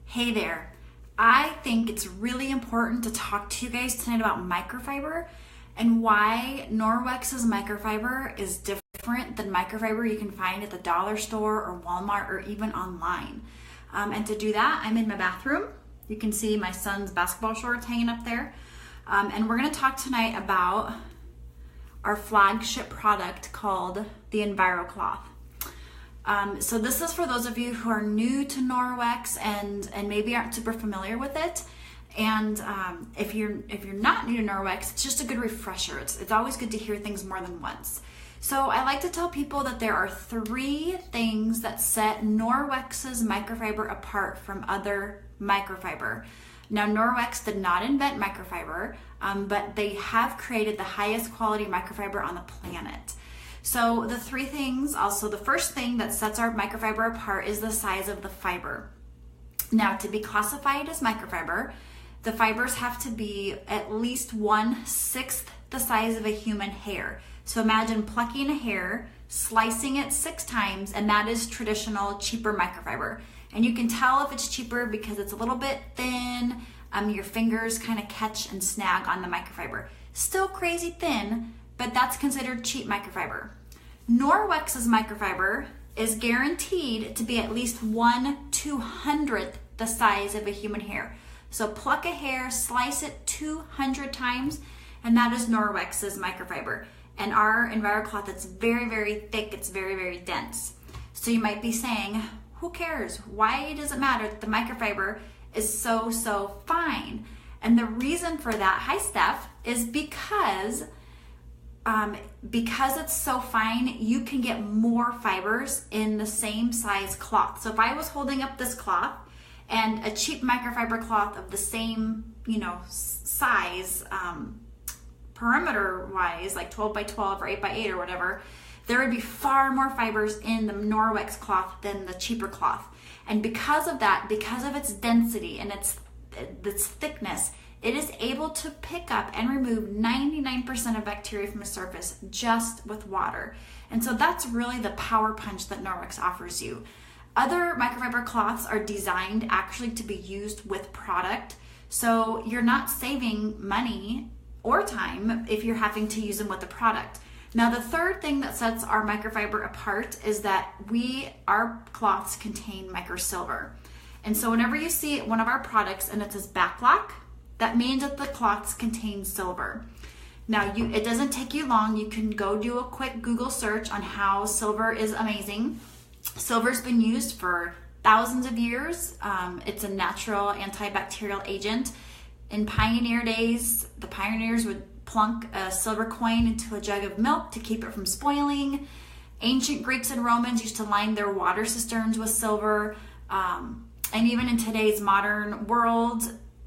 Hey there. I think it's really important to talk to you guys tonight about microfiber and why Norwex's microfiber is different than microfiber you can find at the dollar store or Walmart or even online. And to do that, I'm in my bathroom. You can see my son's basketball shorts hanging up there. And we're going to talk tonight about our flagship product called the EnviroCloth. So this is for those of you who are new to Norwex and maybe aren't super familiar with it. And if you're not new to Norwex, it's just a good refresher. It's always good to hear things more than once. So I like to tell people that there are 3 things that set Norwex's microfiber apart from other microfiber. Now, Norwex did not invent microfiber, but they have created the highest quality microfiber on the planet. So the 3 things, also the first thing that sets our microfiber apart is the size of the fiber. Now, to be classified as microfiber, the fibers have to be at least 1/6 the size of a human hair. So imagine plucking a hair, slicing it 6 times, and that is traditional, cheaper microfiber. And you can tell if it's cheaper because it's a little bit thin. Your fingers kind of catch and snag on the microfiber. Still crazy thin, but that's considered cheap microfiber. Norwex's microfiber is guaranteed to be at least 1/200th the size of a human hair. So pluck a hair, slice it 200 times, and that is Norwex's microfiber. And our EnviroCloth, it's very, very thick, it's very, very dense. So you might be saying, who cares? Why does it matter that the microfiber is so fine? And the reason for that, hi Steph, is because it's so fine, you can get more fibers in the same size cloth. So if I was holding up this cloth and a cheap microfiber cloth of the same, size, perimeter wise, like 12 by 12 or 8 by 8 or whatever, there would be far more fibers in the Norwex cloth than the cheaper cloth. And because of that, because of its density and its thickness, it is able to pick up and remove 99% of bacteria from a surface just with water. And so that's really the power punch that Norwex offers you. Other microfiber cloths are designed actually to be used with product. So you're not saving money or time if you're having to use them with the product. Now, the third thing that sets our microfiber apart is that our cloths contain microsilver. And so whenever you see one of our products and it says backlock, that means that the cloths contain silver. Now, it doesn't take you long. You can go do a quick Google search on how silver is amazing. Silver's been used for thousands of years. It's a natural antibacterial agent. In pioneer days, the pioneers would plunk a silver coin into a jug of milk to keep it from spoiling. Ancient Greeks and Romans used to line their water cisterns with silver. And even in today's modern world,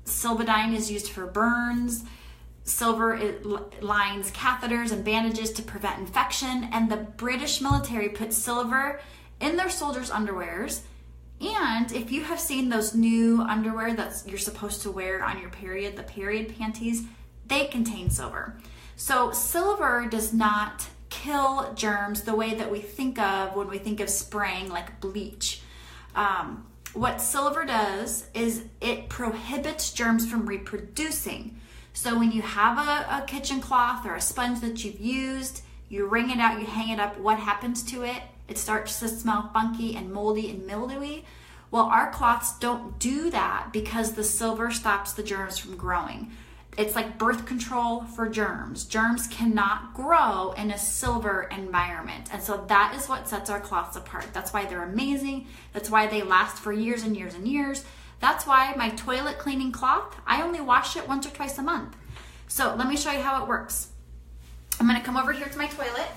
Silvadine is used for burns. Silver lines catheters and bandages to prevent infection. And the British military put silver in their soldiers' underwears. And if you have seen those new underwear that you're supposed to wear on your period, the period panties, they contain silver. So silver does not kill germs the way that we think of when we think of spraying like bleach. What silver does is it prohibits germs from reproducing. So when you have a kitchen cloth or a sponge that you've used, you wring it out, you hang it up, what happens to it? It starts to smell funky and moldy and mildewy. Well, our cloths don't do that because the silver stops the germs from growing. It's like birth control for germs. Germs cannot grow in a silver environment. And so that is what sets our cloths apart. That's why they're amazing. That's why they last for years and years and years. That's why my toilet cleaning cloth, I only wash it once or twice a month. So let me show you how it works. I'm gonna come over here to my toilet.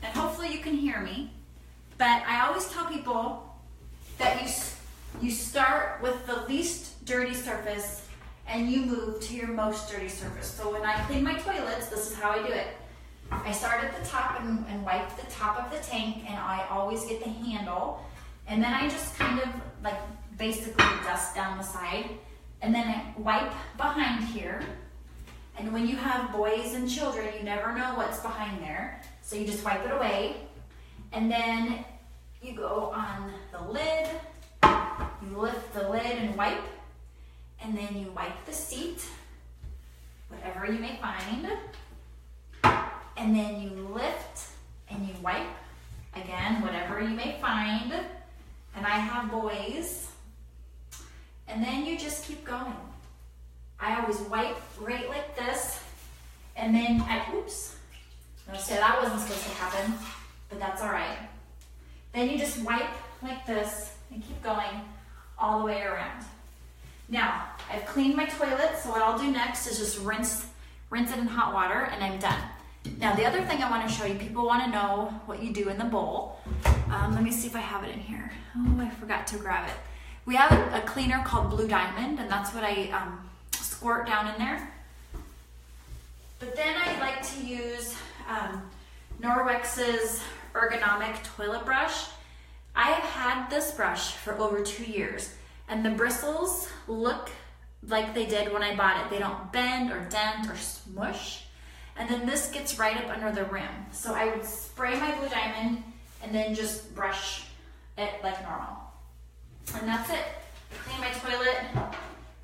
And hopefully you can hear me. But I always tell people that you start with the least dirty surface and you move to your most dirty surface. So when I clean my toilets, this is how I do it. I start at the top and wipe the top of the tank, and I always get the handle. And then I just kind of like basically dust down the side. And then I wipe behind here. And when you have boys and children, you never know what's behind there. So you just wipe it away. And then you go on the lid lift the lid and wipe, and then you wipe the seat, whatever you may find, and then you lift and you wipe, again, whatever you may find, and I have boys, and then you just keep going. I always wipe right like this, and then oops, notice that wasn't supposed to happen, but that's all right. Then you just wipe like this and keep going all the way around. Now, I've cleaned my toilet, so what I'll do next is just rinse it in hot water, and I'm done. Now, the other thing I want to show you, people want to know what you do in the bowl. Let me see if I have it in here. Oh, I forgot to grab it. We have a cleaner called Blue Diamond, and that's what I squirt down in there. But then I like to use Norwex's ergonomic toilet brush. I have had this brush for over 2 years, and the bristles look like they did when I bought it. They don't bend or dent or smush. And then this gets right up under the rim. So I would spray my Blue Diamond and then just brush it like normal. And that's it. Clean my toilet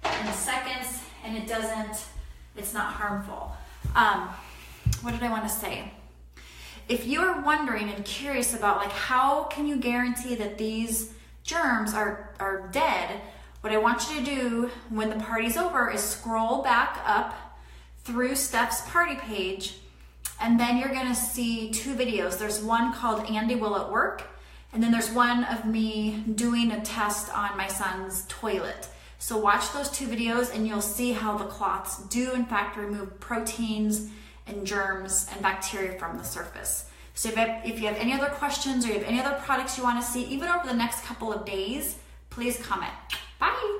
in seconds, and it's not harmful. What did I want to say? If you're wondering and curious about like how can you guarantee that these germs are dead, what I want you to do when the party's over is scroll back up through Steph's party page, and then you're gonna see 2 videos. There's one called Andy Will It Work? And then there's one of me doing a test on my son's toilet. So watch those 2 videos and you'll see how the cloths do in fact remove proteins and germs and bacteria from the surface. So if you have any other questions or you have any other products you want to see, even over the next couple of days, please comment. Bye.